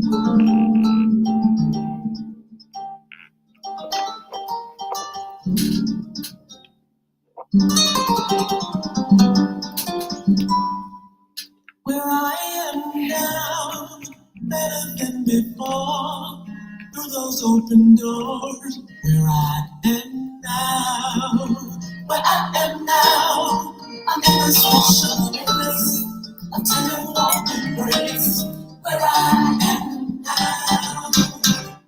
Where I am now, better than before, through those open doors. Where I am now, where I am now, I'm in a special place, until the embrace. Where I am now.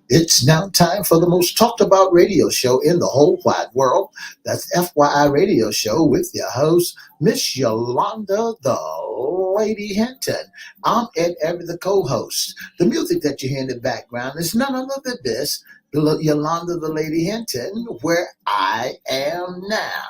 It's now time for the most talked about radio show in the whole wide world. That's FYI Radio Show with your host, Miss Yolanda, the Lady Hinton. I'm Ed Everett, the co-host. The music that you hear in the background is none other than this, Yolanda, the Lady Hinton, Where I Am Now.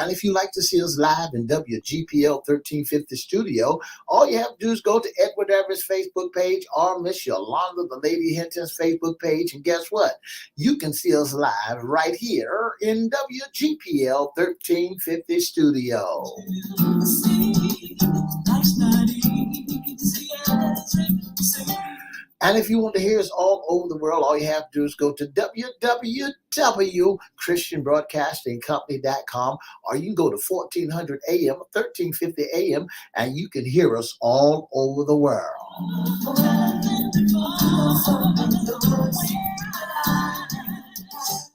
And if you like to see us live in WGPL 1350 studio, all you have to do is go to Edward Everett's Facebook page or Miss Yolanda, the Lady Hinton's Facebook page. And guess what? You can see us live right here in WGPL 1350 studio. And if you want to hear us all over the world, all you have to do is go to www.christianbroadcastingcompany.com, or you can go to 1400 AM, 1350 AM, and you can hear us all over the world.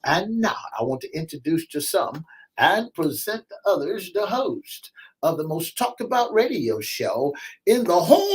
And now I want to introduce to some and present to others the host of the most talked about radio show in the whole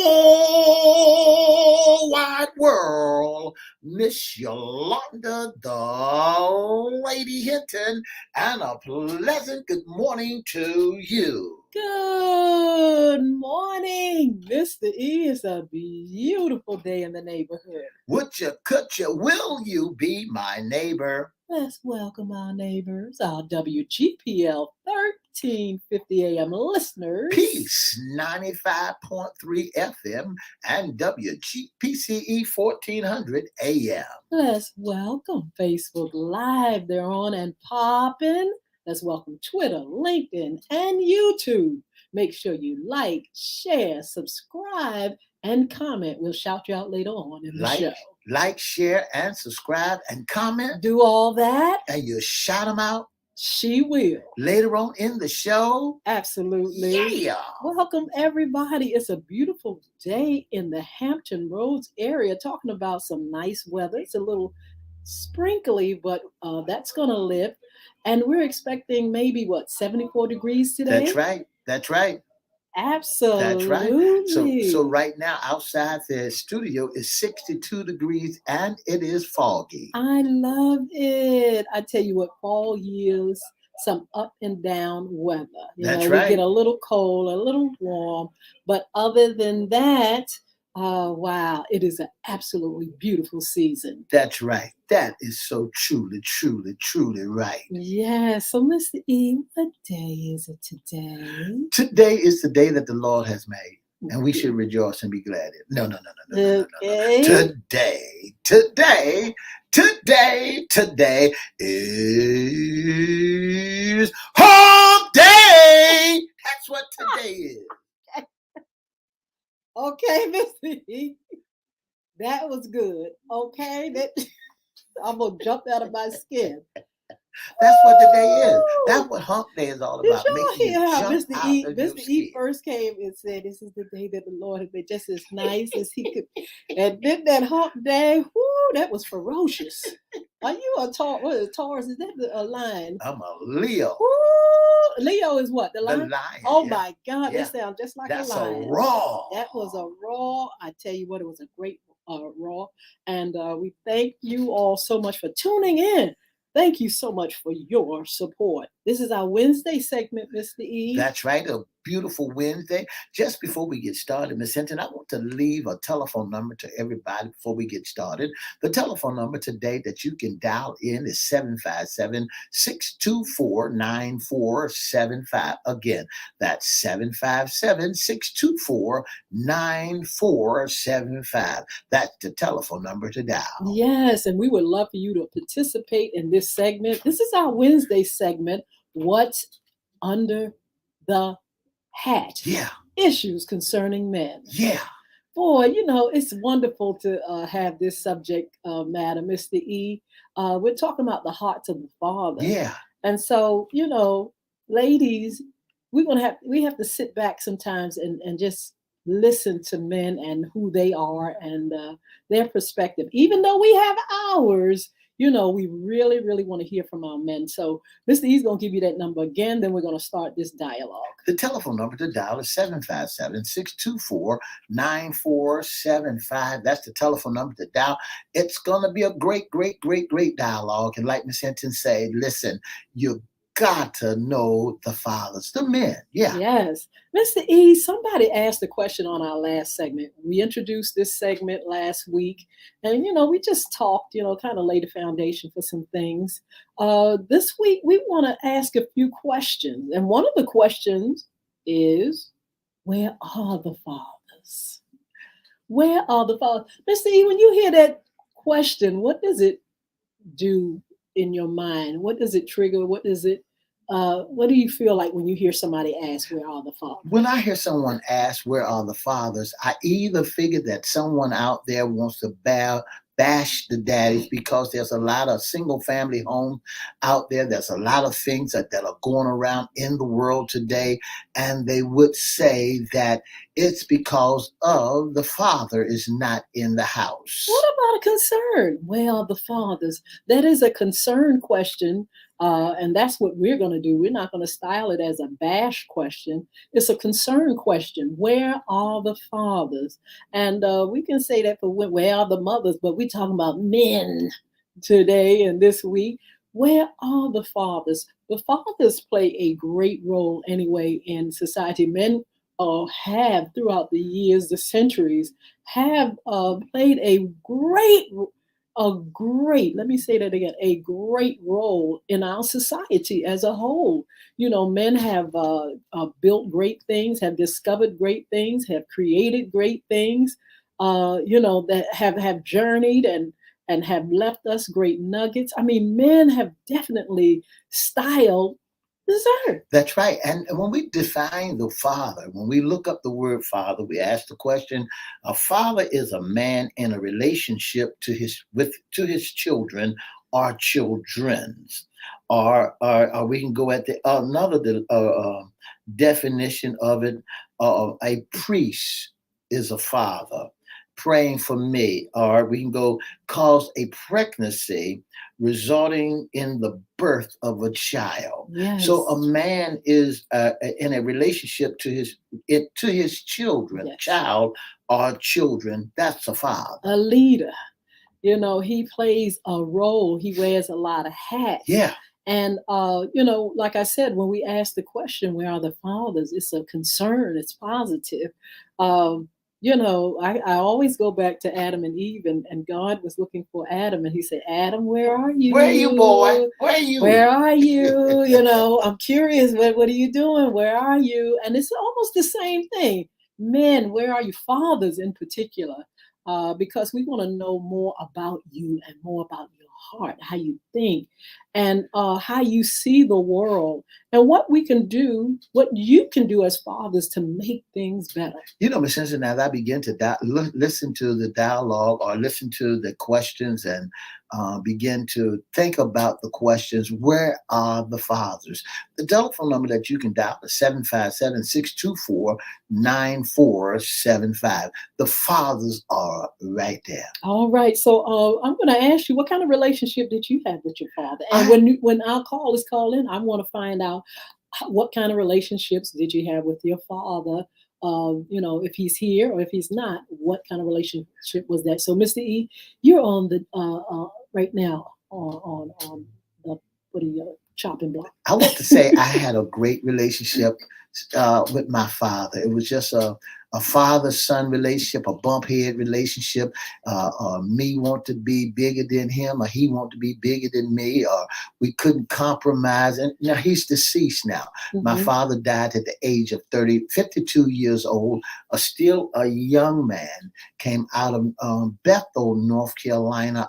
wide world, Miss Yolanda, the Lady Hinton, and a pleasant good morning to you. Good morning, Mr. E. It's a beautiful day in the neighborhood. Would you, could you, will you be my neighbor? Let's welcome our neighbors, our WGPL 1350 AM listeners. Peace 95.3 FM and WGPCE 1400 AM. Let's welcome Facebook Live. They're on and popping. Let's welcome Twitter, LinkedIn, and YouTube. Make sure you like, share, subscribe, and comment. We'll shout you out later on in the show. Like, share, and subscribe, and comment. Do all that. And you shout them out. She will. Later on in the show. Absolutely. Yeah. Welcome, everybody. It's a beautiful day in the Hampton Roads area. Talking about some nice weather. It's a little sprinkly, but that's going to lift. And we're expecting maybe, 74 degrees today? That's right. Absolutely. That's right. So right now outside the studio is 62 degrees and it is foggy. I love it. I tell you what, fall yields some up and down weather. That's right. We get a little cold, a little warm, but other than that, wow, it is an absolutely beautiful season. That's right. That is so truly, truly, truly right. Yeah. So, Mr. E, what day is it today? Today is the day that the Lord has made, and we should rejoice and be glad in. No. Okay. Today is Hump Day. That's what today is. Okay, Mr. E, that was good. Okay, I'm gonna jump out of my skin. That's what the day is. That's what Hump Day is all about. Did y'all hear how Mr. E first came and said, "This is the day that the Lord has made," just as nice as he could. And then that Hump Day, whoo, that was ferocious. Are you a Taurus? What is Taurus? Is that a lion? I'm a Leo. Woo! Leo is what? The lion? The lion. Oh my God, they sound just like a lion. That's a raw. That was a raw. I tell you what, it was a great raw. And we thank you all so much for tuning in. Thank you so much for your support. This is our Wednesday segment, Mr. E. That's right, a beautiful Wednesday. Just before we get started, Ms. Hinton, I want to leave a telephone number to everybody before we get started. The telephone number today that you can dial in is 757-624-9475. Again, that's 757-624-9475. That's the telephone number to dial. Yes, and we would love for you to participate in this segment. This is our Wednesday segment, What's Under the hat. Yeah. Issues concerning men. Yeah. Boy, it's wonderful to have this subject matter, Mr. E. We're talking about the hearts of the father. Yeah. And so, ladies, we have to sit back sometimes and just listen to men and who they are and their perspective. Even though we have ours, we really, really want to hear from our men. So Mr. E's going to give you that number again. Then we're going to start this dialogue. The telephone number to dial is 757-624-9475. That's the telephone number to dial. It's going to be a great, great, great, great dialogue. And like Miss Hinton said, listen, you got to know the fathers, the men. Yeah. Yes. Mr. E, somebody asked a question on our last segment. We introduced this segment last week, and we just talked, kind of laid a foundation for some things. This week we want to ask a few questions. And one of the questions is, where are the fathers? Where are the fathers? Mr. E, when you hear that question, what does it do in your mind? What does it trigger? What do you feel like when you hear somebody ask, where are the fathers? When I hear someone ask, where are the fathers, I either figure that someone out there wants to bash the daddies because there's a lot of single family homes out there. There's a lot of things that are going around in the world today. And they would say that it's because of the father is not in the house. What about a concern? Where are the fathers? That is a concern question. And that's what we're going to do. We're not going to style it as a bash question. It's a concern question. Where are the fathers? And we can say that for where are the mothers, but we're talking about men today and this week. Where are the fathers? The fathers play a great role anyway in society. Men have throughout the years, the centuries, have played a great, let me say that again, a great role in our society as a whole. Men have built great things, have discovered great things, have created great things, that have journeyed and have left us great nuggets. I mean, men have definitely styled this earth. That's right. And when we define the father, when we look up the word father, we ask the question, a father is a man in a relationship to his children or children's. Or we can go at another definition of it. A priest is a father praying for me, or we can go cause a pregnancy resulting in the birth of a child. Yes. So a man is in a relationship to his children, Yes. child or children. That's a father. A leader. He plays a role. He wears a lot of hats. Yeah. And, like I said, when we ask the question, where are the fathers? It's a concern. It's positive. I always go back to Adam and Eve, and God was looking for Adam, and he said, Adam, where are you? Where are you, boy? Where are you? Where are you? I'm curious, what are you doing? Where are you? And it's almost the same thing. Men, where are you? Fathers in particular, because we want to know more about you and more about your heart, how you think, and how you see the world, and what you can do as fathers to make things better. Ms. Simpson, as I begin to listen to the dialogue or listen to the questions and begin to think about the questions, where are the fathers? The telephone number that you can dial is 757-624-9475. The fathers are right there. All right. So I'm going to ask you, what kind of relationship did you have with your father? And when our callers call in, I want to find out what kind of relationships did you have with your father? If he's here or if he's not, what kind of relationship was that? So, Mr. E, you're on the right now on the chopping block. I want to say I had a great relationship with my father. It was just a a father-son relationship, a bump head relationship, me want to be bigger than him, or he want to be bigger than me, or we couldn't compromise. And now he's deceased now. My father died at the age of 52 years old, still a young man, came out of Bethel, North Carolina,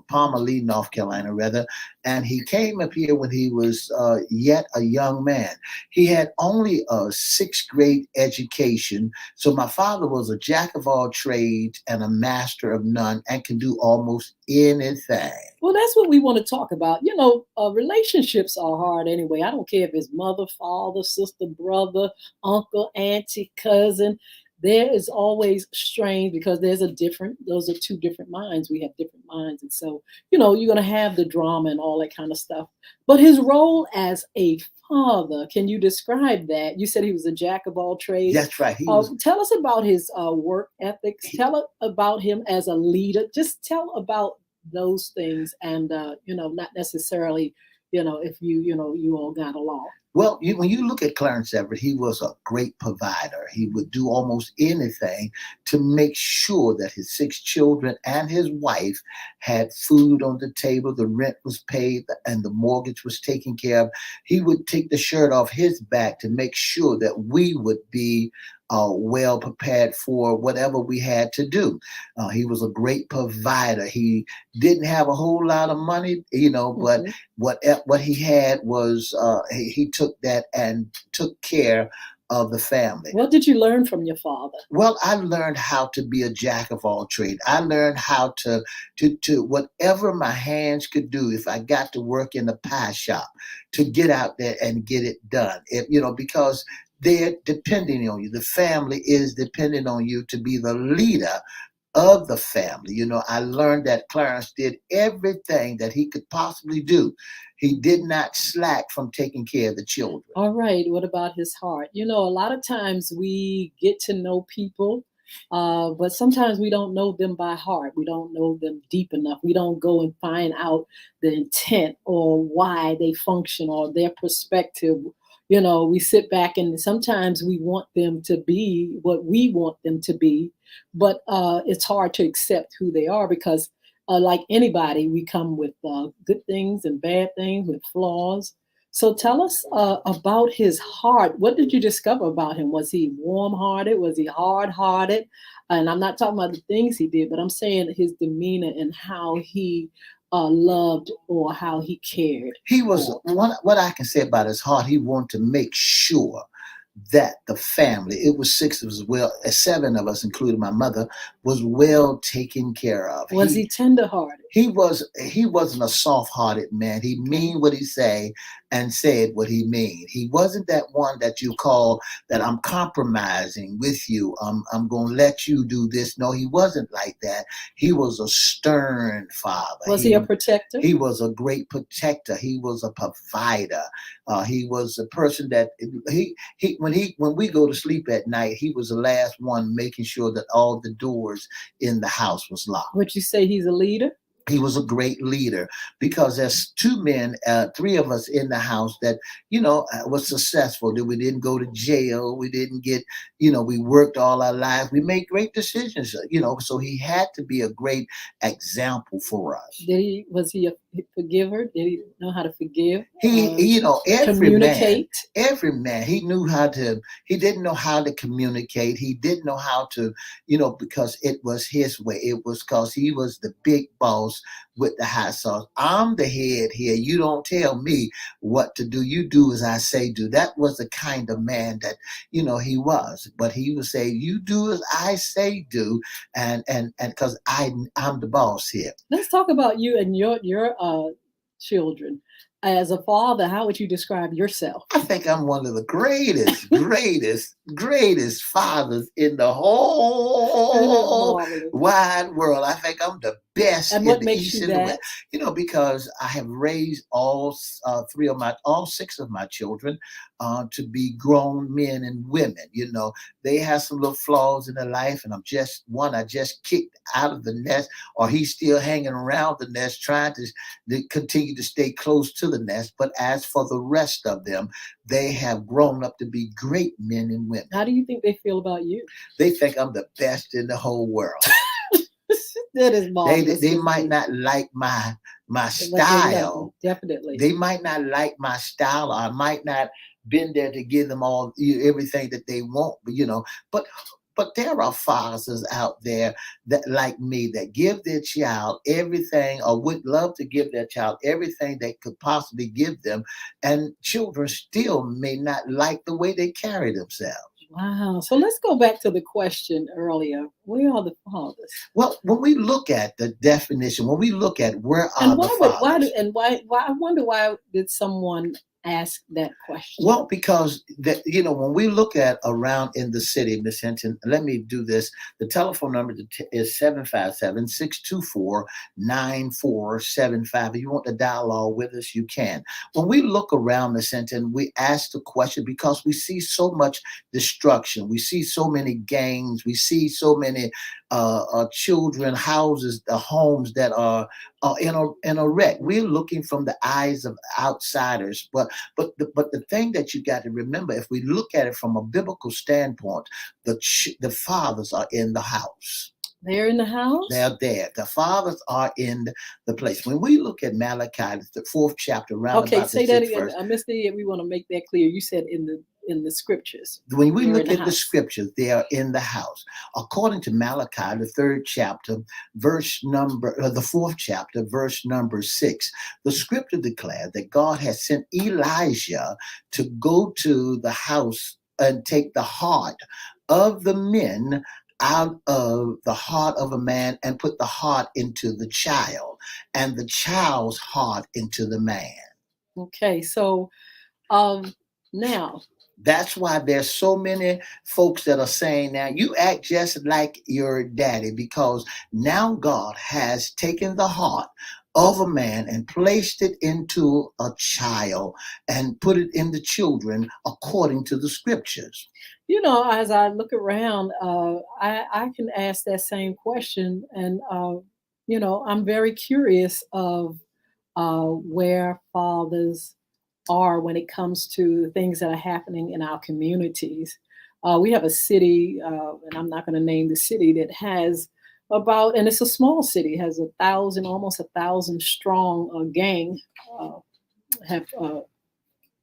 Palmer, North Carolina, rather. And he came up here when he was yet a young man. He had only a sixth grade education. So my father was a jack of all trades and a master of none and can do almost anything. Well, that's what we want to talk about. You know, relationships are hard anyway. I don't care if it's mother, father, sister, brother, uncle, auntie, cousin. There is always strain because those are two different minds. We have different minds. And so, you know, you're going to have the drama and all that kind of stuff. But his role as a father, can you describe that? You said he was a jack of all trades. That's right. Tell us about his work ethics. Tell us about him as a leader. Just tell about those things, and not necessarily, if you all got along. Well, when you look at Clarence Everett, he was a great provider. He would do almost anything to make sure that his 6 children and his wife had food on the table, the rent was paid, and the mortgage was taken care of. He would take the shirt off his back to make sure that we would be well prepared for whatever we had to do. He was a great provider. He didn't have a whole lot of money, but what he had was he took that and took care of the family. What did you learn from your father? Well, I learned how to be a jack of all trades. I learned how to whatever my hands could do. If I got to work in the pie shop, to get out there and get it done. Because they're depending on you. The family is dependent on you to be the leader of the family. I learned that Clarence did everything that he could possibly do. He did not slack from taking care of the children. All right. What about his heart? A lot of times we get to know people, but sometimes we don't know them by heart. We don't know them deep enough. We don't go and find out the intent or why they function or their perspective. We sit back and sometimes we want them to be what we want them to be, but it's hard to accept who they are because like anybody, we come with good things and bad things, with flaws. So tell us about his heart. What did you discover about him? Was he warm-hearted? Was he hard-hearted? And I'm not talking about the things he did, but I'm saying his demeanor and how he loved or how he cared. He was, what I can say about his heart, he wanted to make sure that the family, it was 6 of us, 7 of us, including my mother, was well taken care of. Was he tender-hearted? He wasn't a soft-hearted man. He mean what he say and said what he mean. He wasn't that one that you call that I'm compromising with you. I'm going to let you do this. No, he wasn't like that. He was a stern father. Was he a protector? He was a great protector. He was a provider. He was a person that when we go to sleep at night, he was the last one making sure that all the doors in the house was locked. Would you say he's a leader? He was a great leader because there's 2 men, 3 of us in the house that, was successful. That we didn't go to jail. We didn't get, we worked all our lives. We made great decisions, so he had to be a great example for us. Was he a forgiver? Did he know how to forgive? Every man, he didn't know how to communicate. He didn't know how to, because it was his way. It was because he was the big boss with the hot sauce. I'm the head here. You don't tell me what to do. You do as I say do. That was the kind of man that, he was. But he would say, you do as I say do. And because I'm the boss here. Let's talk about you and your children. As a father, how would you describe yourself? I think I'm one of the greatest, greatest fathers in the whole wide world. I think I'm the best And in what the makes East you and the West. that? Because I have raised all six of my children to be grown men and women. They have some little flaws in their life, and I just kicked out of the nest, or he's still hanging around the nest, trying to continue to stay close to the nest. But as for the rest of them, they have grown up to be great men and women. How do you think they feel about you? They think I'm the best in the whole world. That is marvelous. They might not like my But they love style. you, definitely. They might not like my style, or I might not been there to give them all everything that they want. But there are fathers out there that, like me, that give their child everything, or would love to give their child everything they could possibly give them, and children still may not like the way they carry themselves. Wow. So let's go back to the question earlier. Where are the fathers? Well, when we look at the definition, when we look at where And are the fathers, why I wonder, why did someone ask that question? well, because when we look at around in the city, Miss Hinton, let me do this. The telephone number is 757-624-9475. If you want to dialogue with us, you can. When we look around, Miss Hinton, we ask the question because we see so much destruction. We see so many gangs. We see so many children, houses, the homes that are in a wreck. We're looking from the eyes of outsiders, but the thing that you got to remember, if we look at it from a biblical standpoint, the fathers are in the house. They're in the house? They're there. The fathers are in the place. When we look at Malachi, the 4th chapter, around Okay, about say the that 6th again. verse. I missed it. We want to make that clear. You said in the scriptures. When we They're look in the at the house. scriptures, they are in the house. According to Malachi, the 3rd chapter, the 4th chapter, verse number 6, the scripture declared that God had sent Elijah to go to the house and take the heart of the men out of the heart of a man and put the heart into the child, and the child's heart into the man. Okay, so now, that's why there's so many folks that are saying now, you act just like your daddy, because now God has taken the heart of a man and placed it into a child and put it in the children according to the scriptures. As I look around, I can ask that same question, and I'm very curious of where fathers are when it comes to the things that are happening in our communities. We have a city, and I'm not going to name the city, that has and it's a small city, has almost 1,000 strong gang, have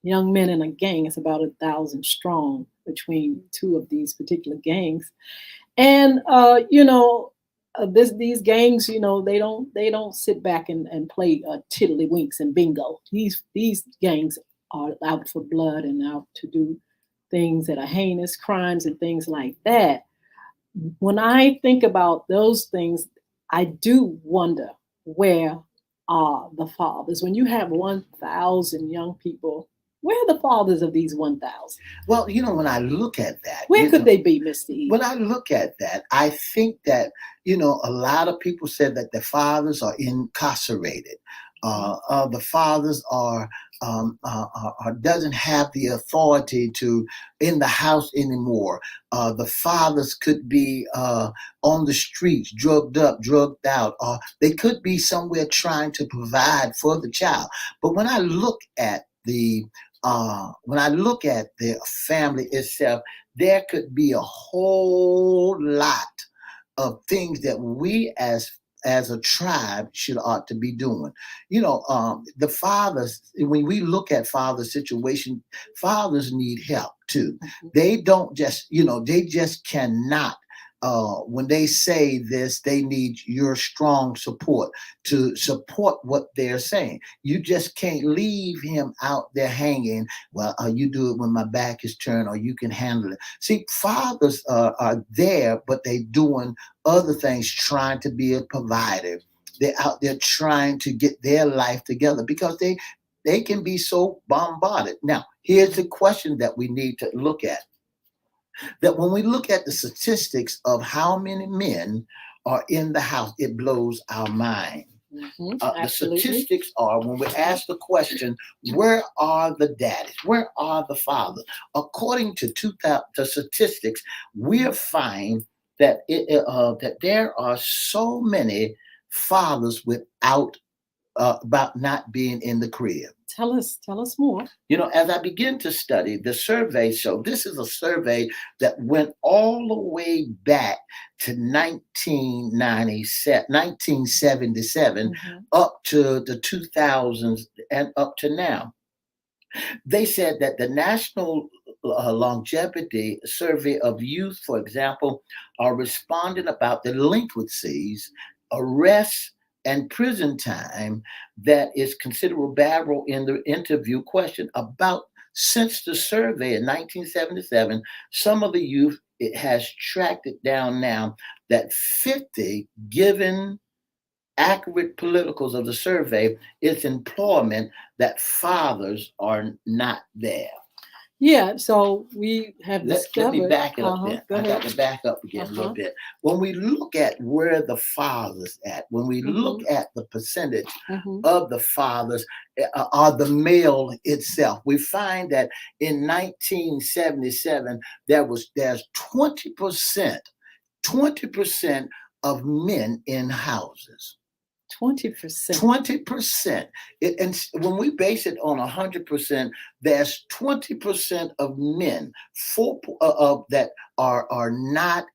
young men in a gang. It's about 1,000 strong between two of these particular gangs. And these gangs, they don't sit back and play tiddlywinks and bingo. These gangs are out for blood and out to do things that are heinous crimes and things like that. When I think about those things, I do wonder, where are the fathers? When you have 1,000 young people, where are the fathers of these 1,000? Well, when I look at that, where could they be, Mr. E? When I look at that, I think that, a lot of people said that the fathers are incarcerated. The fathers are doesn't have the authority to in the house anymore. The fathers could be on the streets, drugged up, drugged out, or they could be somewhere trying to provide for the child. But when I look at the family itself, there could be a whole lot of things that we as a tribe ought to be doing. The fathers, when we look at father situation, fathers need help too. They don't just, they just cannot. When they say this, they need your strong support to support what they're saying. You just can't leave him out there hanging. Well, you do it when my back is turned, or you can handle it. See, fathers are there, but they doing other things, trying to be a provider. They're out there trying to get their life together because they can be so bombarded. Now, here's the question that we need to look at. That when we look at the statistics of how many men are in the house, it blows our mind. The Absolutely. statistics are, when we ask the question, where are the daddies? Where are the fathers? According to the statistics, we find that that there are so many fathers without about not being in the crib. Tell us more. You know, as I begin to study, the survey showed, this is a survey that went all the way back to 1977, up to the 2000s and up to now. They said that the National Longevity Survey of Youth, for example, are responding about delinquencies, arrests, and prison time that is considered a barrel in the interview question. About since the survey in 1977, some of the youth, it has tracked it down now that 50, given accurate politicals of the survey, it's employment that fathers are not there. Yeah, so we have discovered. Let me back it up then. I got to back up again a little bit. When we look at where the fathers at, when we look at the percentage of the fathers are the male itself, we find that in 1977 there's 20% of men in houses. 20%. 20%. And when we base it on 100%, there's 20% of men that are not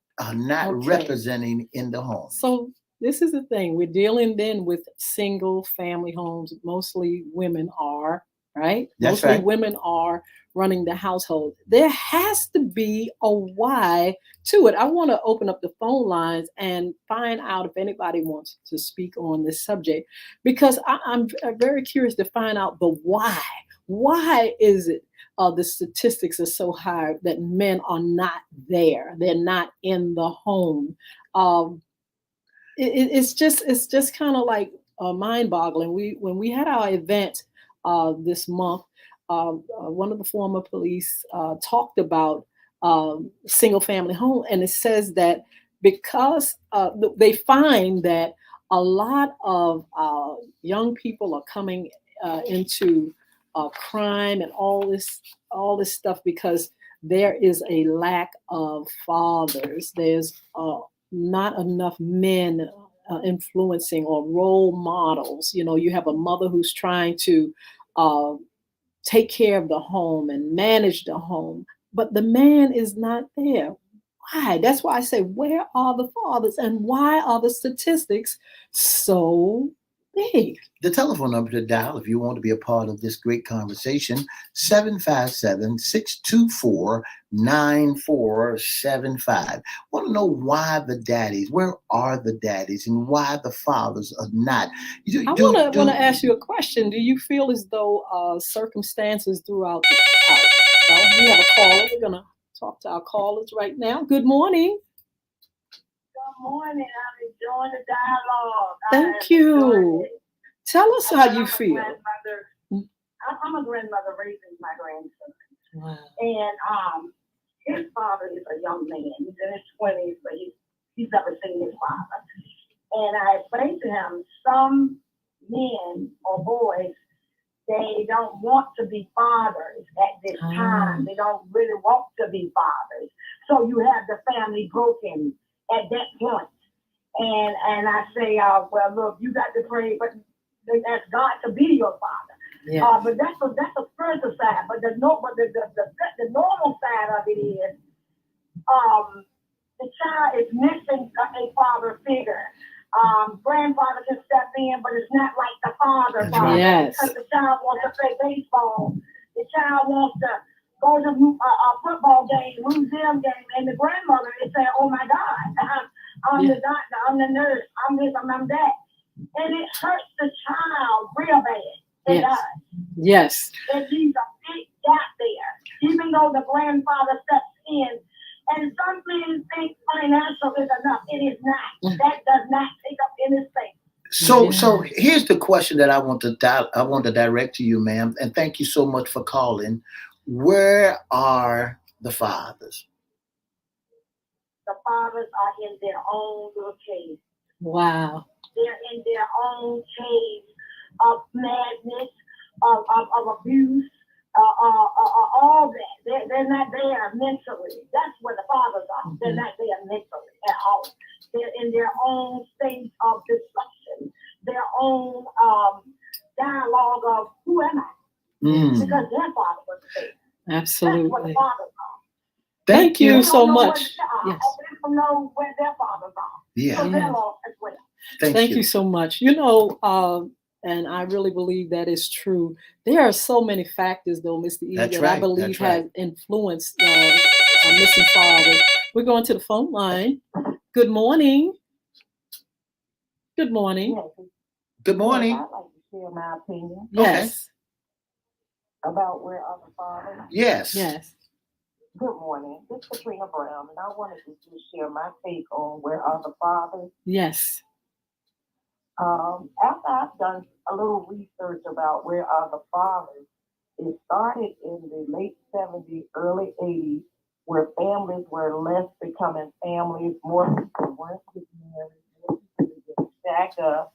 representing in the home. So this is the thing. We're dealing then with single family homes. Mostly women are, right? That's Mostly right. women are running the household. There has to be a why to it. I want to open up the phone lines and find out if anybody wants to speak on this subject, because I'm very curious to find out the why. Why is it the statistics are so high that men are not there? They're not in the home. It's just kind of like mind-boggling. When we had our event this month, one of the former police talked about single-family home, and it says that because they find that a lot of young people are coming into crime and all this stuff because there is a lack of fathers. There's not enough men influencing or role models. You know, you have a mother who's trying to take care of the home and manage the home, but the man is not there. Why? That's why I say, where are the fathers, and why are the statistics so big? The telephone number to dial if you want to be a part of this great conversation, 757-624-9475. Want to know why the daddies, where are the daddies, and why the fathers are not? I want to ask you a question. Do you feel as though circumstances throughout the we have a caller. We're going to talk to our callers right now. Good morning. Good morning. I'm enjoying the dialogue. Thank you. Tell us how you feel. I'm a grandmother raising my grandson. Wow. And his father is a young man. He's in his 20s, but he's never seen his father. And I explained to him, some men or boys, they don't want to be fathers at this time. They don't really want to be fathers. So you have the family broken at that point. And I say, well, look, you got to pray, but ask God to be your father. Yeah. But that's a spiritual side. But the normal side of it is, the child is missing a father figure. Grandfather can step in, but it's not like the father. Yes. Because the child wants to play baseball. The child wants to go to a football game, museum game, and the grandmother is saying, "Oh my God, I'm the doctor, I'm the nurse, I'm this, I'm that," and it hurts the child real bad. It does. Yes. It leaves a big gap there, even though the grandfather steps in. And some men think financial is enough. It is not. That does not take up any space. So here's the question that I want to direct to you, ma'am, and thank you so much for calling. Where are the fathers? the fathers are in their own little cave. Wow. They're in their own cave of madness, of abuse, all that. They're not there mentally. That's where the fathers are. They're not there mentally at all. They're in their own state of destruction, their own dialogue of who am I? Because their father was there. Absolutely. That's what the fathers are. Thank you so much. Yes. Yes. They don't know where their fathers are. Yeah. So they're lost as well. Thank you so much. And I really believe that is true. There are so many factors, though, Mr. E, that I believe have influenced missing fathers. We're going to the phone line. Good morning. Good morning. Yes. Good morning. I'd like to share my opinion. Yes. About where are the fathers? Yes. Yes. Good morning. This is Katrina Brown, and I wanted to just share my take on where are the fathers. Yes. After I've done a little research about where are the fathers, it started in the late 70s, early 80s, where families were less becoming families, more people weren't getting married, more people were getting stacked up,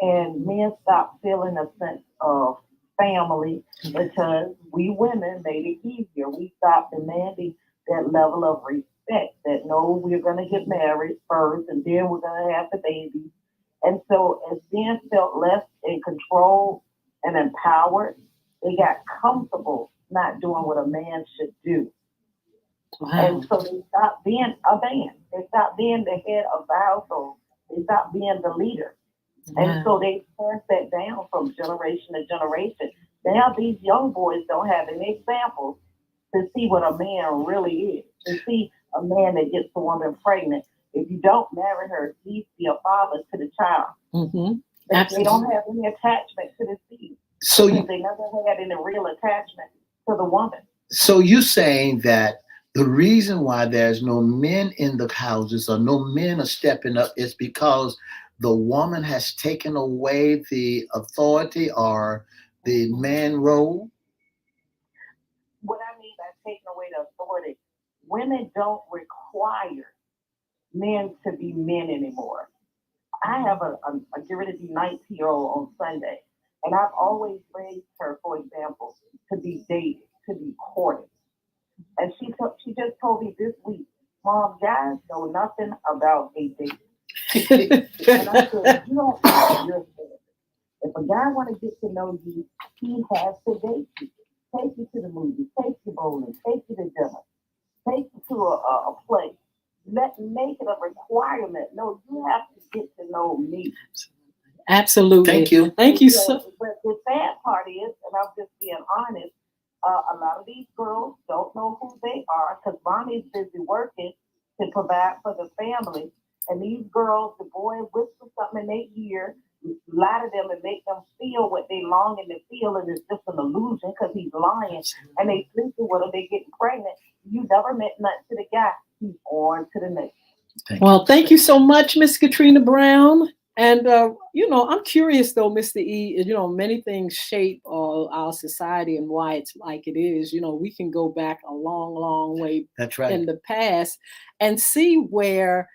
and men stopped feeling a sense of family because we women made it easier. We stopped demanding that level of respect that no, we're going to get married first and then we're going to have the baby. And so as men felt less in control and empowered, they got comfortable not doing what a man should do. Wow. And so they stopped being a man. They stopped being the head of the household. They stopped being the leader. And so they passed that down from generation to generation. Now these young boys don't have any examples to see what a man really is. To see a man that gets a woman pregnant. If you don't marry her, he's be a father to the child. They don't have any attachment to the seed. So they never had any real attachment to the woman. So you saying that the reason why there's no men in the houses or no men are stepping up is because the woman has taken away the authority or the man role? What I mean by taking away the authority, women don't require men to be men anymore. I have a get ready to be 19-year-old on Sunday, and I've always raised her, for example, to be dated, to be courted. And she just told me this week, Mom, guys know nothing about a date. And I said, you don't know your standard. If a guy want to get to know you, he has to date you. Take you to the movies, take you bowling, take you to dinner, take you to a place. Make it a requirement. No, you have to get to know me. Absolutely. Thank you. Thank you so. But the sad part is, and I'm just being honest, a lot of these girls don't know who they are because mommy's busy working to provide for the family. And these girls, the boy whispers something in their ear, lie to them and make them feel what they longing to feel, and it's just an illusion because he's lying. And they sleeping with them, they getting pregnant. You never meant nothing to the guy. He's on to the next. Thank you so much, Miss Katrina Brown. And, I'm curious, though, Mr. E, many things shape our society and why it's like it is. We can go back a long, long way in the past and see where,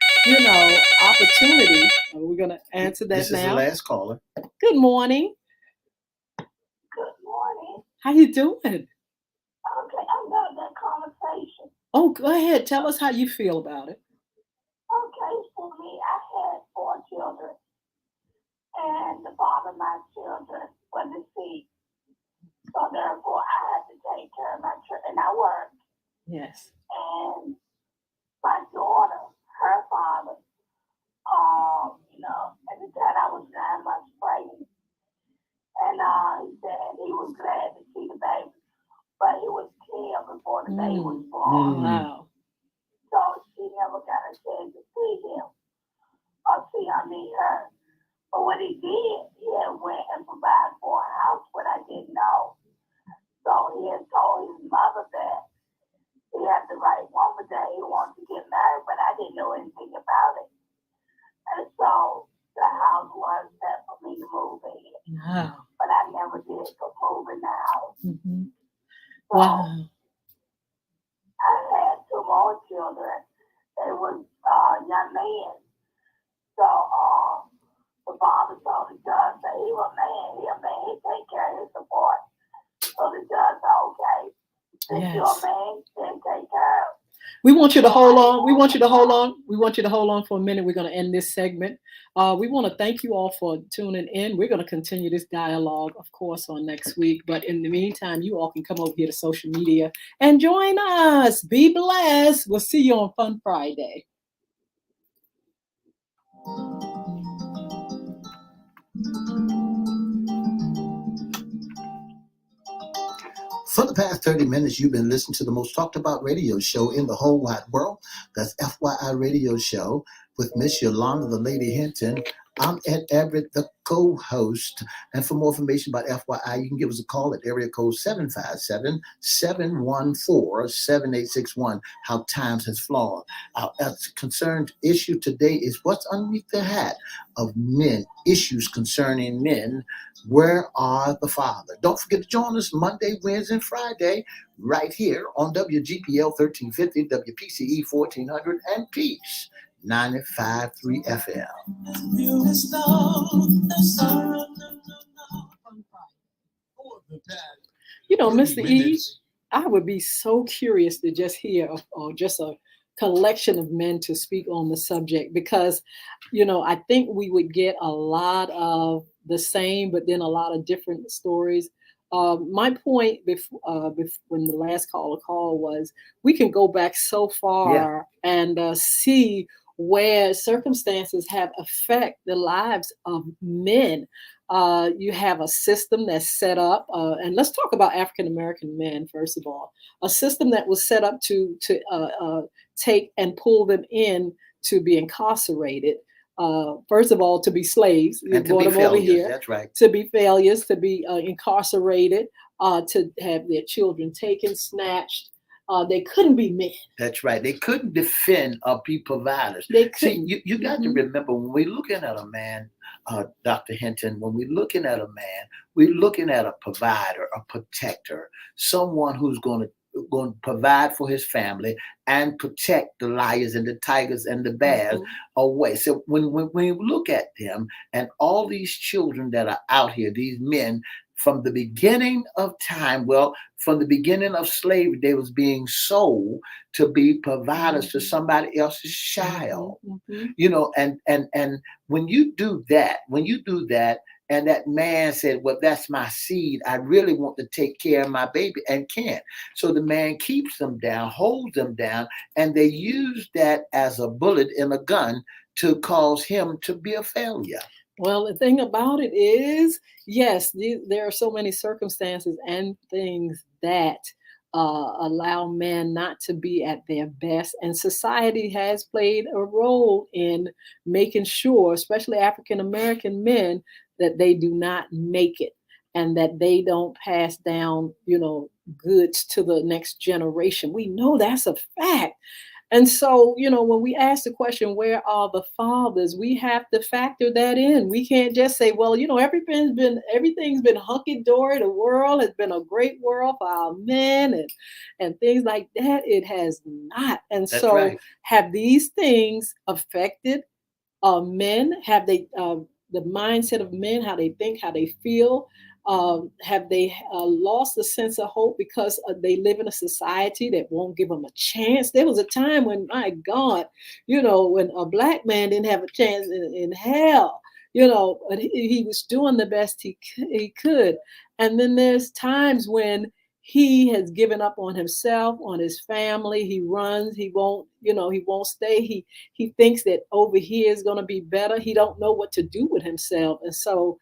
opportunity. We're going to answer that this now. This is the last caller. Good morning. Good morning. How you doing? Okay, I love that conversation. Oh, go ahead. Tell us how you feel about it. Okay, for me, I had 4 children. And the father of my children was deceased. So therefore, I had to take care of my children. And I worked. Yes. And my daughter, her father, at the time I was 9 months pregnant. And he said he was glad to see the baby. But he was killed before the baby was born. Wow. So she never got a chance to see him or see her. But what he did, he had went and provided for a house, what I didn't know. So he had told his mother that he had the right woman that he wanted to get married, but I didn't know anything about it. And so the house was set for me to move in. Wow. But I never did go move in the house. Mm-hmm. So wow. I had 2 more children. They was young man. So the father told the judge that he a man, he take care of his support. So the judge said, okay, since you're a man, then take care of. We want you to hold on. We want you to hold on. We want you to hold on for a minute. We're going to end this segment. We want to thank you all for tuning in. We're going to continue this dialogue, of course, on next week. But in the meantime, you all can come over here to social media and join us. Be blessed. We'll see you on Fun Friday. For the past 30 minutes, you've been listening to the most talked about radio show in the whole wide world. That's FYI Radio Show with Miss Yolanda, the Lady Hinton. I'm Ed Everett, the co-host. And for more information about FYI, you can give us a call at area code 757-714-7861. How times has flown. Our concerned issue today is what's underneath the hat of men, issues concerning men. Where are the fathers? Don't forget to join us Monday, Wednesday, and Friday right here on WGPL 1350, WPCE 1400, and Peace 95.3 FM. You know, Mr. E, I would be so curious to just hear or just a collection of men to speak on the subject because, you know, I think we would get a lot of the same, but then a lot of different stories. My point before, when the last caller called was we can go back so far and see where circumstances have affected the lives of men. You have a system that's set up, and let's talk about African American men first of all. A system that was set up to take and pull them in to be incarcerated. First of all, to be slaves, and to be failures, over here. That's right. To be failures, to be incarcerated, to have their children taken, snatched. They couldn't be men. That's right. They couldn't defend or be providers. See, you got to remember when we're looking at a man, Dr. Hinton, when we're looking at a man, we're looking at a provider, a protector, someone who's going to provide for his family and protect the lions and the tigers and the bears away. So when you look at them and all these children that are out here, these men, from the beginning of time, from the beginning of slavery, they was being sold to be providers to somebody else's child. You know, and when you do that, and that man said, well, that's my seed, I really want to take care of my baby, and can't. So the man keeps them down, holds them down, and they use that as a bullet in a gun to cause him to be a failure. Well, the thing about it is, yes, there are so many circumstances and things that allow men not to be at their best. And society has played a role in making sure, especially African American men, that they do not make it and that they don't pass down, you know, goods to the next generation. We know that's a fact. And so, you know, when we ask the question, where are the fathers, we have to factor that in. We can't just say, well, you know, everything's been hunky-dory. The world has been a great world for our men and things like that. It has not. And That's so right. Have these things affected men? Have they, the mindset of men, how they think, how they feel? Have they lost the sense of hope because they live in a society that won't give them a chance? There was a time when, my God, you know, when a black man didn't have a chance in hell, you know, but he was doing the best he could. And then there's times when he has given up on himself, on his family. He runs. He won't stay. He thinks that over here is going to be better. He don't know what to do with himself. And so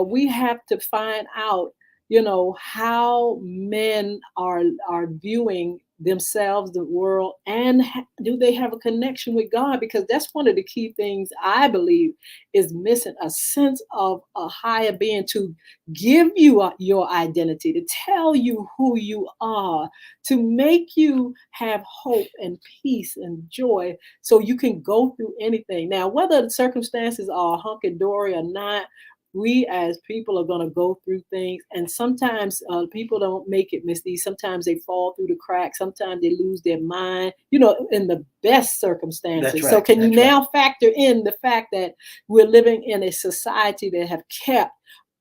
we have to find out, you know, how men are viewing themselves, the world, and do they have a connection with God? Because that's one of the key things I believe is missing, a sense of a higher being to give you your identity, to tell you who you are, to make you have hope and peace and joy so you can go through anything. Now, whether the circumstances are hunky-dory or not, we as people are going to go through things, and sometimes people don't make it, Miss D. Sometimes they fall through the cracks. Sometimes they lose their mind, in the best circumstances. That's So right. can you That's right. now factor in the fact that we're living in a society that have kept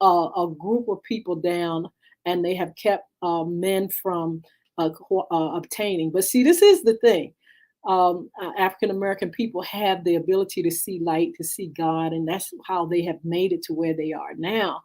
a group of people down, and they have kept men from obtaining. But see, this is the thing. African American people have the ability to see light, to see God, and that's how they have made it to where they are now.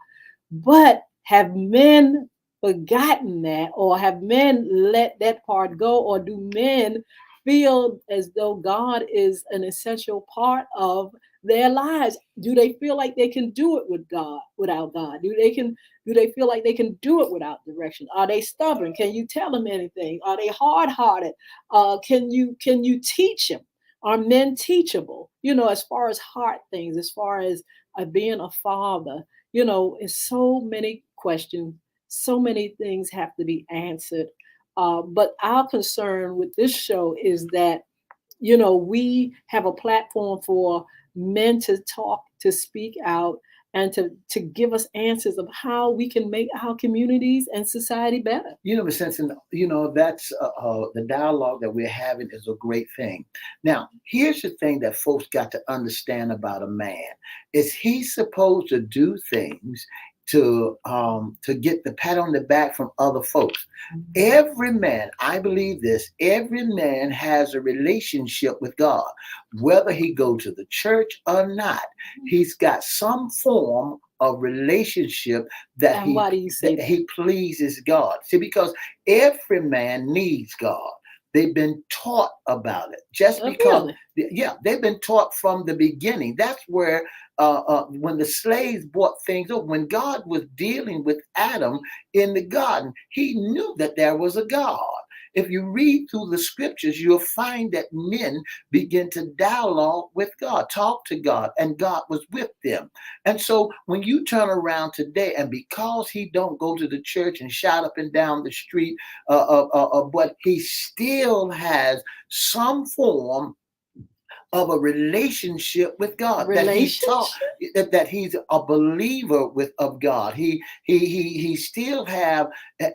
But have men forgotten that, or have men let that part go, or do men feel as though God is an essential part of their lives? Do they feel like they can do it with God, without God? Do they feel like they can do it without direction? Are they stubborn? Can you tell them anything? Are they hard-hearted? Can you teach them? Are men teachable? As far as heart things, as far as being a father, it's so many questions, so many things have to be answered. But our concern with this show is that we have a platform for men to talk, to speak out, and to give us answers of how we can make our communities and society better. Miss Simpson, that's the dialogue that we're having is a great thing. Now, here's the thing that folks got to understand about a man: is he's supposed to do things to get the pat on the back from other folks. Every man, I believe this, every man has a relationship with God, whether he go to the church or not. He's got some form of relationship that And why do you say that? he pleases God. See, because every man needs God. They've been taught about it. Just Oh, because, really? yeah, they've been taught from the beginning. That's where when the slaves brought things up, when God was dealing with Adam in the garden, he knew that there was a God. If you read through the scriptures, you'll find that men begin to dialogue with God, talk to God, and God was with them. And so when you turn around today, and because he don't go to the church and shout up and down the street, but he still has some form of a relationship with God, that he taught that he's a believer of God. He still have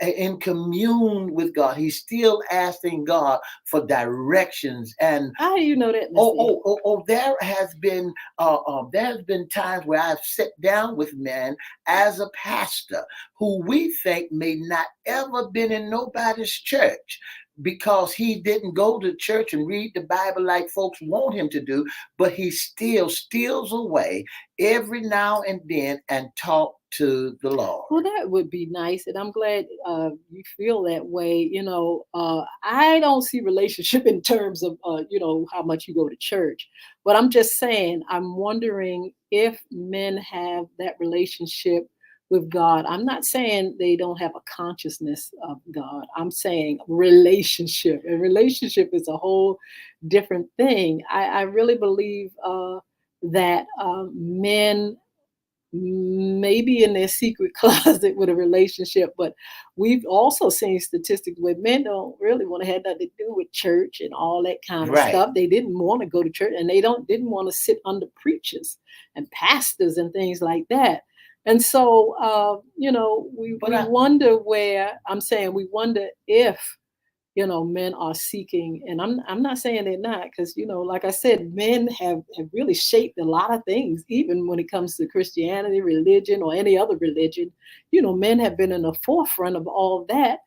in commune with God. He's still asking God for directions. And how do you know that? there has been times where I've sat down with men as a pastor who we think may not ever been in nobody's church, because he didn't go to church and read the Bible like folks want him to do, but he still steals away every now and then and talk to the Lord. Well, that would be nice, and I'm glad you feel that way. I don't see relationship in terms of how much you go to church, but I'm just saying, I'm wondering if men have that relationship with God. I'm not saying they don't have a consciousness of God. I'm saying relationship, and relationship is a whole different thing. I really believe that men maybe in their secret closet with a relationship, but we've also seen statistics where men don't really want to have nothing to do with church and all that kind of Right. stuff. They didn't want to go to church, and they didn't want to sit under preachers and pastors and things like that. And so we wonder where, I'm saying, we wonder if men are seeking, and I'm not saying they're not, because like I said, men have really shaped a lot of things, even when it comes to Christianity, religion, or any other religion. Men have been in the forefront of all that.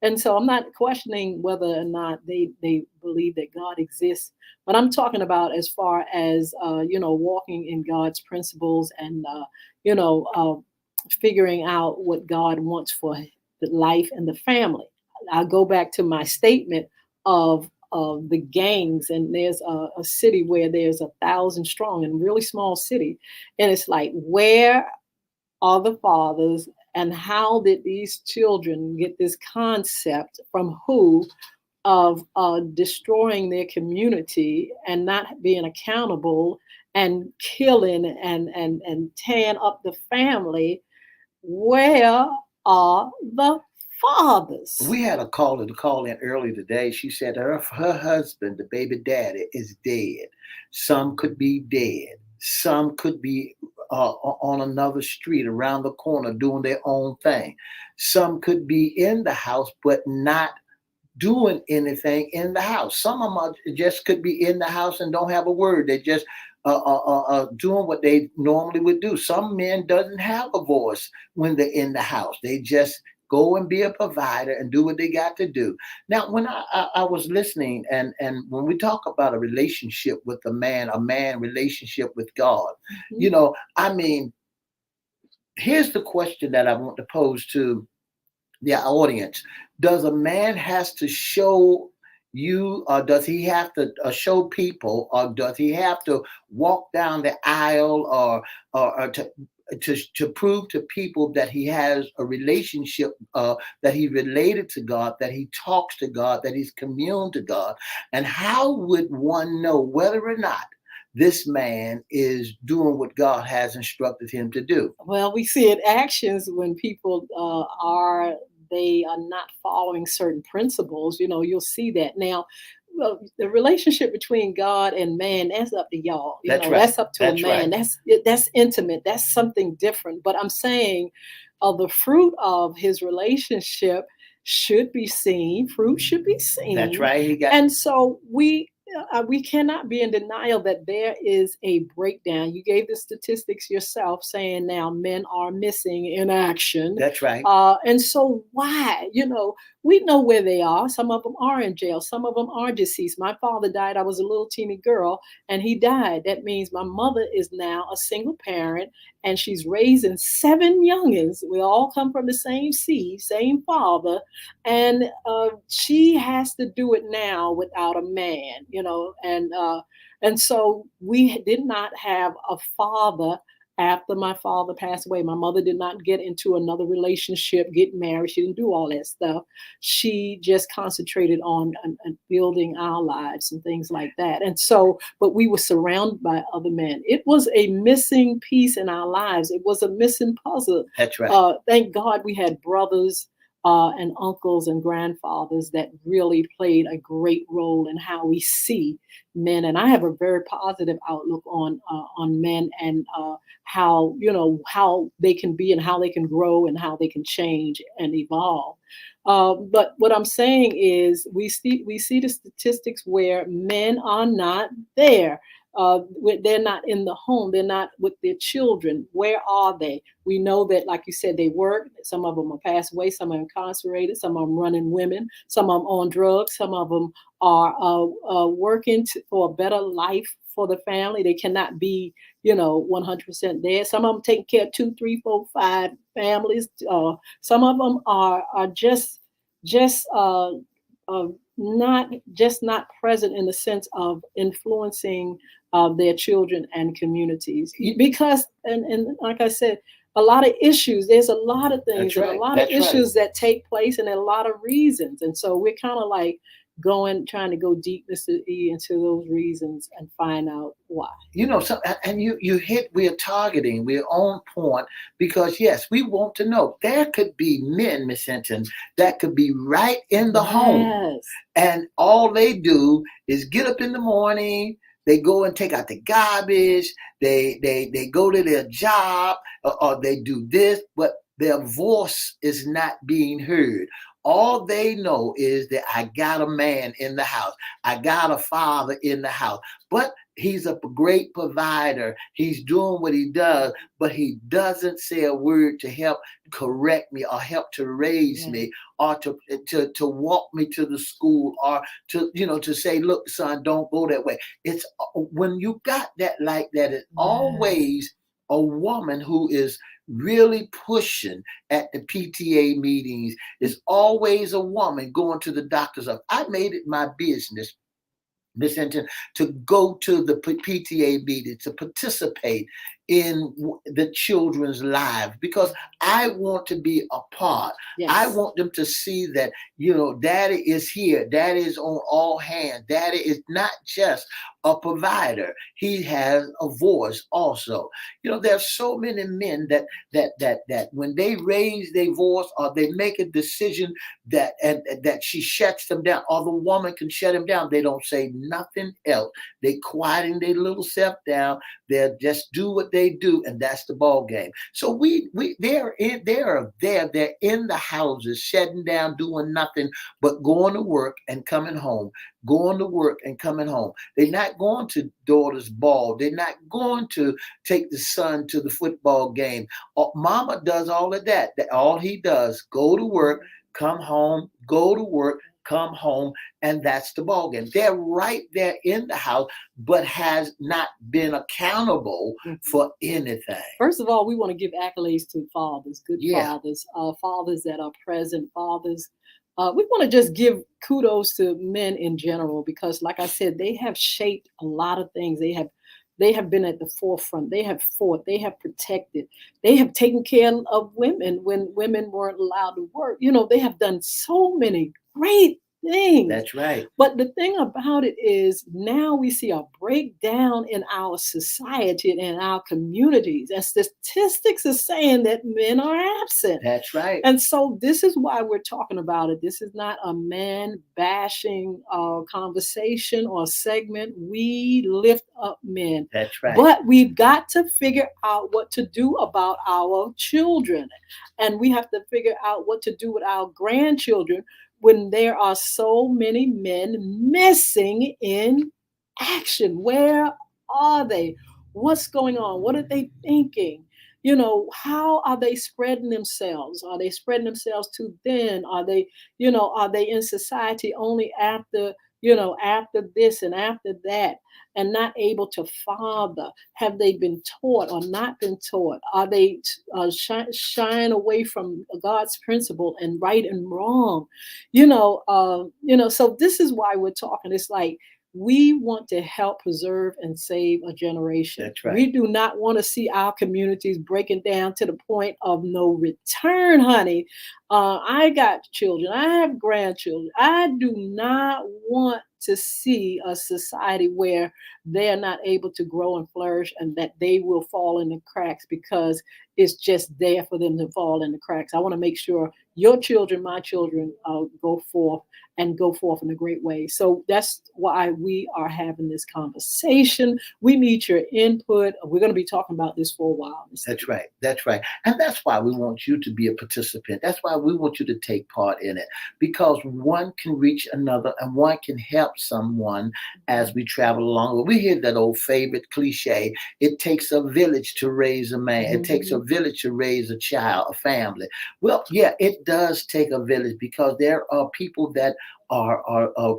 And so I'm not questioning whether or not they believe that God exists, but I'm talking about as far as walking in God's principles, and figuring out what God wants for the life and the family. I go back to my statement of the gangs, and there's a city where there's 1,000 strong, and really small city, and it's like, where are the fathers, and how did these children get this concept from who of destroying their community and not being accountable, and killing and tearing up the family? Where are the fathers? We had a caller to call in early today. She said her husband, the baby daddy, is dead. Some could be dead. Some could be on another street around the corner doing their own thing. Some could be in the house, but not doing anything in the house. Some of them just could be in the house and don't have a word. They just doing what they normally would do. Some men doesn't have a voice when they're in the house. They just go and be a provider and do what they got to do. Now, when I was listening, and when we talk about a relationship with a man relationship with God, I mean, here's the question that I want to pose to the audience. Does a man has to show you, or does he have to show people, or does he have to walk down the aisle, or to prove to people that he has a relationship, that he related to God, that he talks to God, that he's communed to God? And how would one know whether or not this man is doing what God has instructed him to do? Well, we see it actions when people they are not following certain principles. You'll see that. Now, well, the relationship between God and man, that's up to y'all. That's right. That's up to That's a man. right. That's intimate. That's something different. But I'm saying the fruit of his relationship should be seen. Fruit should be seen. That's right. And so we cannot be in denial that there is a breakdown. You gave the statistics yourself, saying now men are missing in action. That's right. And so why? We know where they are. Some of them are in jail. Some of them are deceased. My father died. I was a little teeny girl, and he died. That means my mother is now a single parent, and she's raising 7 youngins. We all come from the same seed, same father, and she has to do it now without a man. And so we did not have a father. After my father passed away, my mother did not get into another relationship, get married. She didn't do all that stuff. She just concentrated on building our lives and things like that. And so, but we were surrounded by other men. It was a missing piece in our lives. It was a missing puzzle. That's right. Thank God we had brothers and uncles and grandfathers that really played a great role in how we see men. And I have a very positive outlook on men, and how they can be and how they can grow and how they can change and evolve. But what I'm saying is we see the statistics where men are not there. They're not in the home. They're not with their children. Where are they? We know that, like you said, they work. Some of them are passed away. Some are incarcerated. Some of them running women. Some of them on drugs. Some of them are working for a better life for the family. They cannot be, 100% there. Some of them taking care of 2, 3, 4, 5 families. Some of them are just not present in the sense of influencing their children and communities, because and like I said, a lot of issues. There's a lot of things. That's right. And a lot That's of issues right. that take place, and a lot of reasons. And so we're kind of like trying to go deep, Mr. E, into those reasons and find out why. And we're targeting, we're on point, because yes, we want to know. There could be men, Miss Hinton, that could be right in the home, and all they do is get up in the morning. They go and take out the garbage. They go to their job, or they do this, but their voice is not being heard. All they know is that I got a man in the house. I got a father in the house. But he's a great provider. He's doing what he does, but he doesn't say a word to help correct me, or help to raise me, or to walk me to the school, or to say, look, son, don't go that way. It's when you got that like that, it's always a woman who is really pushing at the PTA meetings. Is always a woman going to the doctor's office. I made it my business, Miss Hinton, to go to the PTA meeting, to participate in the children's lives, because I want to be a part. Yes. I want them to see that, Daddy is here. Daddy is on all hands. Daddy is not just a provider. He has a voice also. There's so many men that when they raise their voice, or they make a decision that she shuts them down, or the woman can shut him down, they don't say nothing else. They quieting their little self down. They'll just do what they they do, and that's the ball game. So they're in the houses, shutting down, doing nothing but going to work and coming home, going to work and coming home. They're not going to daughter's ball. They're not going to take the son to the football game. Mama does all of that. All he does, go to work, come home, go to work, come home, and that's the ball game. They're right there in the house, but has not been accountable for anything. First of all, we want to give accolades to fathers, good Yeah. fathers that are present, fathers. We want to just give kudos to men in general because, like I said, they have shaped a lot of things. They have been at the forefront. They have fought. They have protected. They have taken care of women when women weren't allowed to work. You know, they have done so many great things. That's right. But the thing about it is now we see a breakdown in our society and in our communities. And statistics are saying that men are absent. That's right. And so this is why we're talking about it. This is not a man bashing conversation or segment. We lift up men. That's right. But we've got to figure out what to do about our children. And we have to figure out what to do with our grandchildren when there are so many men missing in action. Where are they? What's going on? What are they thinking? You know, how are they spreading themselves? Are they spreading themselves too thin? Are they in society only after this and after that, and not able to father? Have they been taught or not been taught? Are they shying away from God's principle and right and wrong? So this is why we're talking. It's like we want to help preserve and save a generation. That's right. We do not want to see our communities breaking down to the point of no return, honey. I got children. I have grandchildren. I do not want to see a society where they're not able to grow and flourish and that they will fall in the cracks because it's just there for them to fall in the cracks. I want to make sure your children, my children, go forth in a great way. So that's why we are having this conversation. We need your input. We're going to be talking about this for a while. That's right. That's right. And that's why we want you to be a participant. That's why we want you to take part in it, because one can reach another and one can help someone as we travel along. We hear that old favorite cliche, it takes a village to raise a man. It takes a village to raise a child, a family. Well, yeah, it does take a village, because there are people that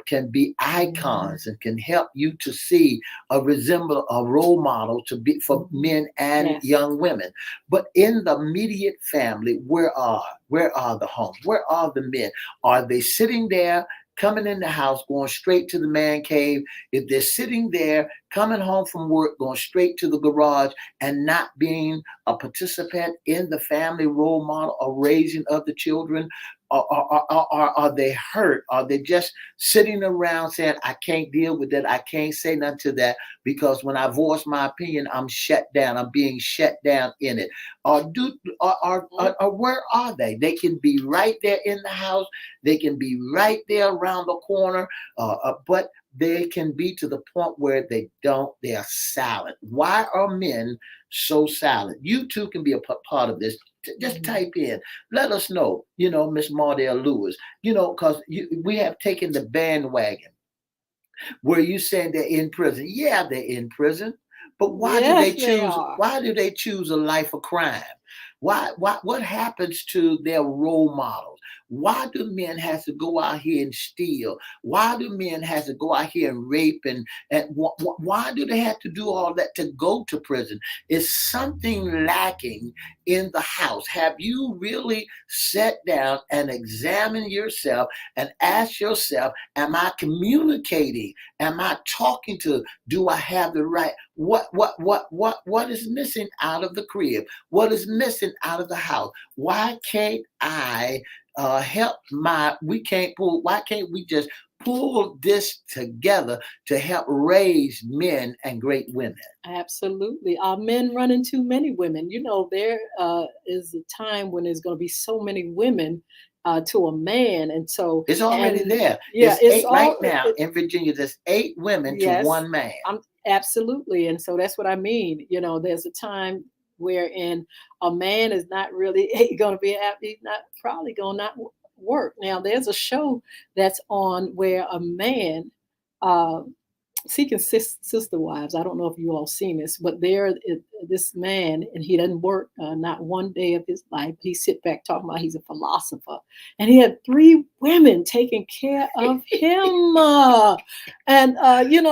can be icons and can help you to see resemble a role model to be for men and young women. But in the immediate family, where are the homes? Where are the men? Are they sitting there, coming in the house, going straight to the man cave? If they're sitting there, coming home from work, going straight to the garage, and not being a participant in the family role model or raising of the children, are they hurt? Are they just sitting around saying, I can't deal with that, I can't say nothing to that, because when I voice my opinion, I'm shut down, I'm being shut down in it? Or where are they? They can be right there in the house, they can be right there around the corner, but they can be to the point where they are silent. Why are men so silent? You too can be a part of this. Just type in, let us know, Miss Mardell Lewis, because we have taken the bandwagon where you saying they're in prison. Yeah, they're in prison, but why do they choose a life of crime? What happens to their role models? Why do men have to go out here and steal? Why do men have to go out here and rape? And why do they have to do all that to go to prison? Is something lacking in the house? Have you really sat down and examined yourself and asked yourself, am I communicating? Am I talking to? Do I have the right? What is missing out of the crib? What is missing out of the house? Why can't I why can't we just pull this together to help raise men and great women? Absolutely. Are men running too many women? There is a time when there's going to be so many women to a man, and so it's already there. Yeah, it's right now in Virginia. There's 8 women to 1 man. Absolutely. And so that's what I mean. There's a time wherein a man is not really going to be happy. He's not probably going to not work. Now, there's a show that's on where a man, uh, seeking sister wives. I don't know if you all seen this, but this man, and he doesn't work not one day of his life. He sit back talking about he's a philosopher, and he had 3 women taking care of him.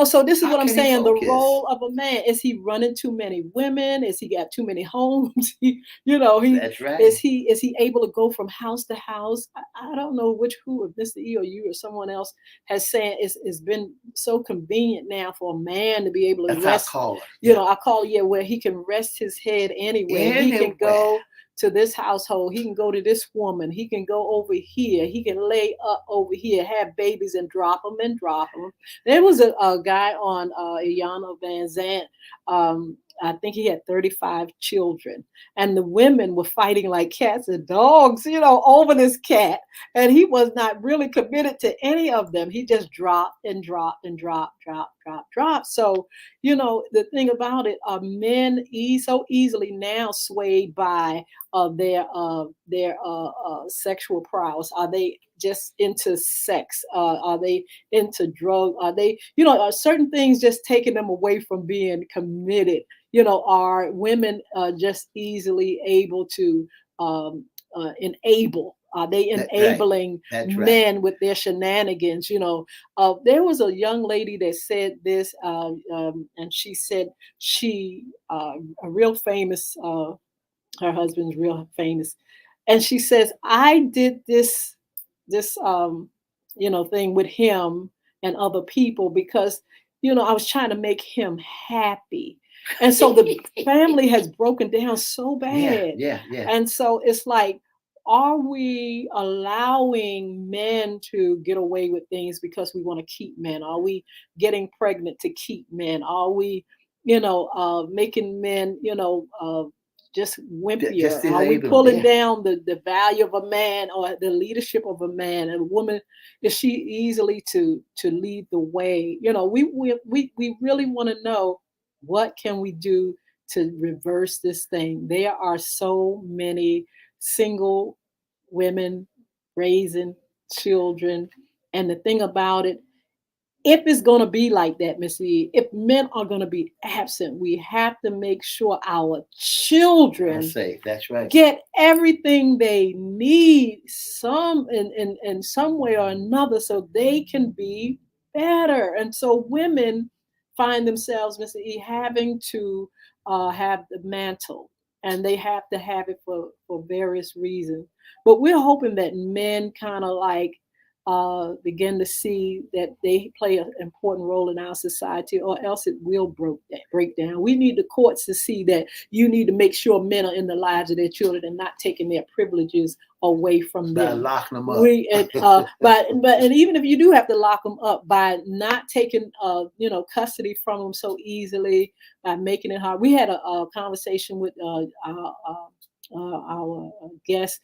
So this is How what I'm can he saying. The focus? role of a man, is he running too many women? Is he got too many homes? he That's right. is he able to go from house to house? I don't know who, if Mr. E or you or someone else has said it's been so convenient now for a man to be able to That's our rest. caller. I call where he can rest his head anywhere. He can Anywhere. go to this household. He can go to this woman. He can go over here. He can lay up over here, have babies and drop them and drop them. There was a guy on Iyanla Vanzant. I think he had 35 children, and the women were fighting like cats and dogs, over this cat. And he was not really committed to any of them. He just dropped and dropped and dropped. So, the thing about it, men so easily now swayed by their sexual prowess. Are they just into sex? Are they into drug? Are they, are certain things just taking them away from being committed? Are women just easily able to enable? Are they enabling men with their shenanigans? There was a young lady that said this, and she said a real famous, her husband's real famous, and she says, I did this thing with him and other people because I was trying to make him happy. And so the family has broken down so bad. Yeah. And so it's like, are we allowing men to get away with things because we want to keep men? Are we getting pregnant to keep men? Are we, making men, just wimpier? Are we pulling down the value of a man or the leadership of a man? And a woman, is she easily to lead the way? We really want to know, what can we do to reverse this thing? There are so many single women raising children. And the thing about it, if it's going to be like that, Miss E, if men are going to be absent, we have to make sure our children safe. That's right. Get everything they need in some way or another so they can be better. And so women find themselves, Mr. E, having to have the mantle, and they have to have it for various reasons. But we're hoping that men kind of like begin to see that they play an important role in our society, or else it will break down. We need the courts to see that you need to make sure men are in the lives of their children and not taking their privileges away from them. By locking them up. And even if you do have to lock them up, by not taking custody from them so easily, by making it hard. We had a conversation with our guest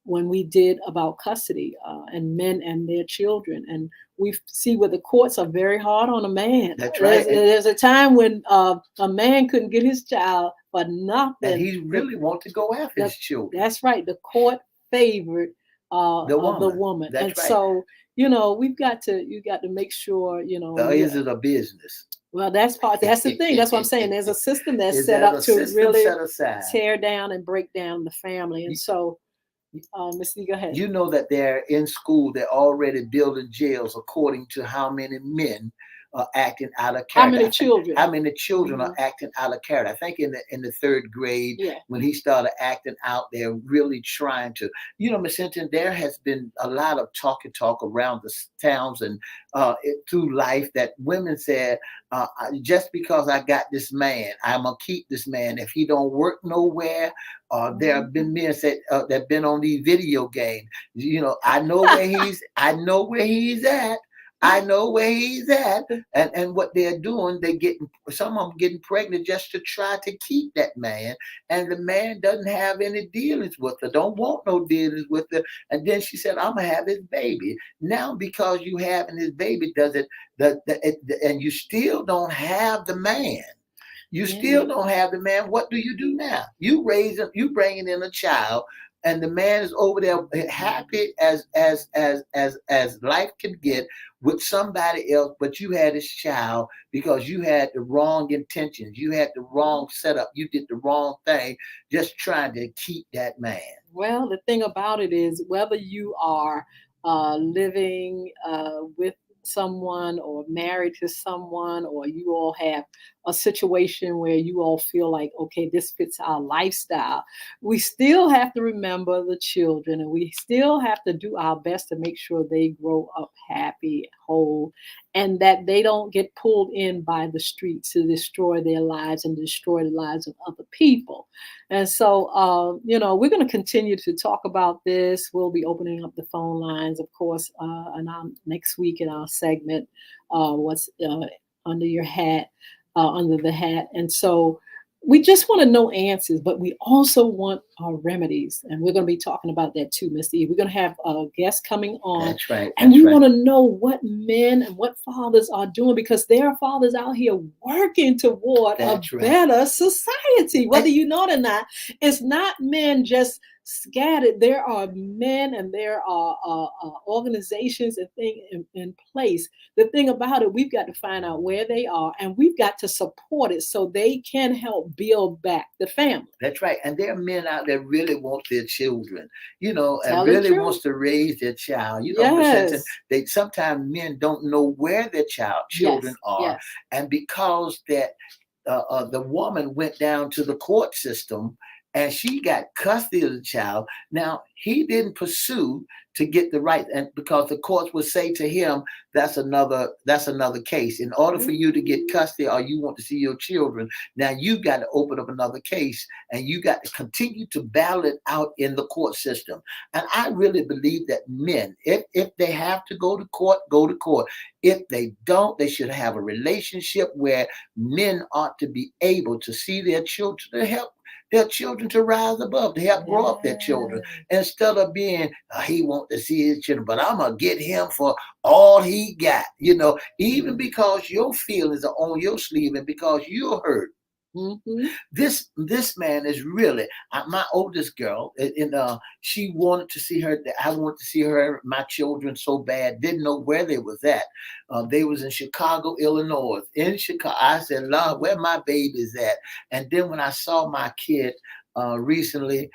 when we did about custody and men and their children, and we see where the courts are very hard on a man. That's right. There's a time when a man couldn't get his child for nothing, and he really wanted to go after his children. That's right. The court favored the woman. That's and right. So you got to make sure is it a business? Well, that's the thing. That's what I'm saying. There's a system that's set up to really tear down and break down the family. And so Ms. Lee, go ahead. You know that they're in school, they're already building jails according to how many men are acting out of character. How many children are acting out of character. I think in the third grade, when he started acting out, they're really trying to, Ms. Hinton, there has been a lot of talk around the towns and through life that women said, just because I got this man, I'm going to keep this man. If he don't work nowhere, there have been men said that have been on these video games. I know where he's at. I know where he's at. And what they're doing, they getting some of them getting pregnant just to try to keep that man. And the man doesn't have any dealings with her, don't want no dealings with her. And then she said, I'm gonna have his baby. Now because you having his baby, does it and you still don't have the man. You still don't have the man. What do you do now? You raise him, you bringing in a child, and the man is over there happy as life can get with somebody else, but you had his child because you had the wrong intentions, you had the wrong setup, you did the wrong thing, just trying to keep that man. Well, the thing about it is, whether you are living with someone or married to someone, or you all have a situation where you all feel like, okay, this fits our lifestyle, we still have to remember the children, and we still have to do our best to make sure they grow up happy, whole, and that they don't get pulled in by the streets to destroy their lives and destroy the lives of other people. And so, we're going to continue to talk about this. We'll be opening up the phone lines, of course, and next week in our segment, what's under your hat, under the hat. And so we just want to know answers, but we also want remedies. And we're going to be talking about that too, Mr. E. We're going to have a guest coming on. That's right. And we want to know what men and what fathers are doing, because there are fathers out here working toward a better society, whether you know it or not. It's not men just scattered. There are men and there are organizations and things in place. The thing about it, we've got to find out where they are, and we've got to support it so they can help build back the family. That's right. And there are men out there really want their children, and really wants to raise their child. Yes. They sometimes men don't know where their children are, yes. And because that the woman went down to the court system and she got custody of the child. Now he didn't pursue to get the right, and because the courts would say to him, that's another case. In order for you to get custody or you want to see your children, now you got to open up another case and you got to continue to battle it out in the court system. And I really believe that men, if they have to go to court, go to court. If they don't, they should have a relationship where men ought to be able to see their children, to help their children to rise above, to help grow up their children, instead of being, he want to see his children, but I'm going to get him for all he got, even because your feelings are on your sleeve and because you're hurt. Mm-hmm. This man is really my oldest girl, and she wanted to see her. I wanted to see her, my children, so bad. Didn't know where they was at. They was in Chicago, Illinois. In Chicago, I said, "Lord, where my baby's at?" And then when I saw my kid recently,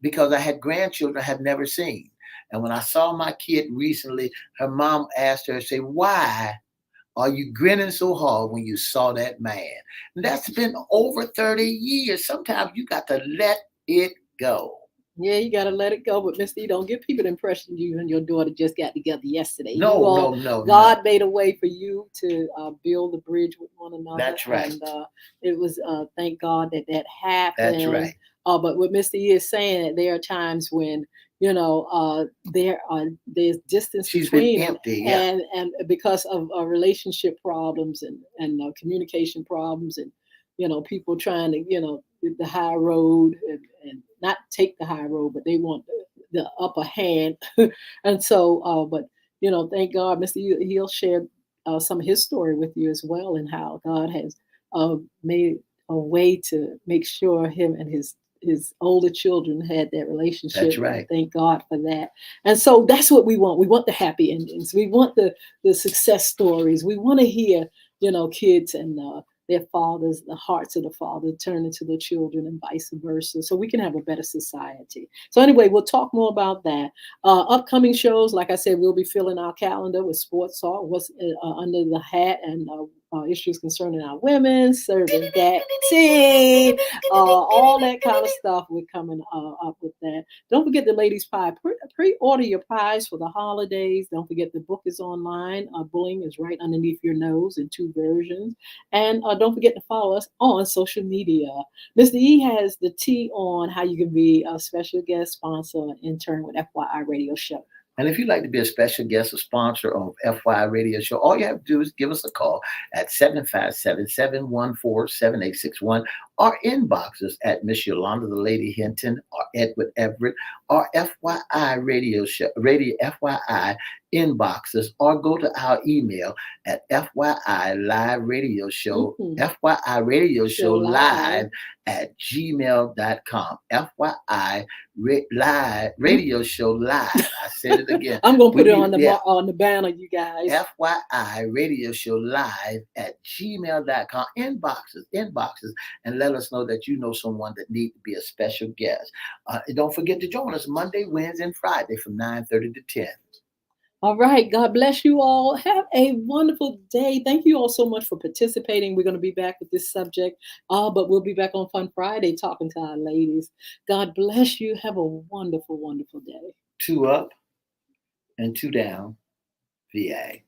because I had grandchildren I had never seen, and when I saw my kid recently, her mom asked her, "Say why are you grinning so hard when you saw that man?" And that's been over 30 years. Sometimes you got to let it go. Yeah, you got to let it go. But Mr. E, don't give people the impression you and your daughter just got together yesterday. No. God made a way for you to build a bridge with one another. That's right. And it was, thank God that happened. That's right. But what Mr. E is saying, that there are times when, there's distance She's between been empty, and because of relationship problems and communication problems, and people trying to the high road and not take the high road, but they want the upper hand. And so but thank God Mr. E, he'll share some of his story with you as well, and how God has made a way to make sure him and his older children had that relationship. That's right. Thank God for that. And so that's what we want. We want the happy endings. We want the success stories. We want to hear, kids and their fathers, the hearts of the father turn into the children and vice versa, so we can have a better society. So anyway, we'll talk more about that. Upcoming shows, like I said, we'll be filling our calendar with sports talk, what's under the hat, and issues concerning our women, serving that tea, all that kind of stuff. We're coming up with that. Don't forget the ladies' pie. Pre-order your pies for the holidays. Don't forget the book is online. Bullying is right underneath your nose in 2 versions. And don't forget to follow us on social media. Mr. E has the tea on how you can be a special guest sponsor, intern with FYI Radio Show. And if you'd like to be a special guest or sponsor of FY Radio Show, all you have to do is give us a call at 757-714-7861 or inbox us at Miss Yolanda the Lady Hinton or Edward Everett or FYI Radio Show, Radio FYI inboxes, or go to our email at FYI Live Radio Show, FYI Radio Show Live at gmail.com. FYI Live Radio Show Live. I said it again. I'm gonna put it on the banner, you guys. FYI Radio Show Live at gmail.com. Inboxes, and let us know that you know someone that needs to be a special guest. And don't forget to join us Monday, Wednesday, and Friday from 9:30 to 10. All right. God bless you all. Have a wonderful day. Thank you all so much for participating. We're going to be back with this subject, but we'll be back on Fun Friday talking to our ladies. God bless you. Have a wonderful, wonderful day. 2 up and 2 down, VA.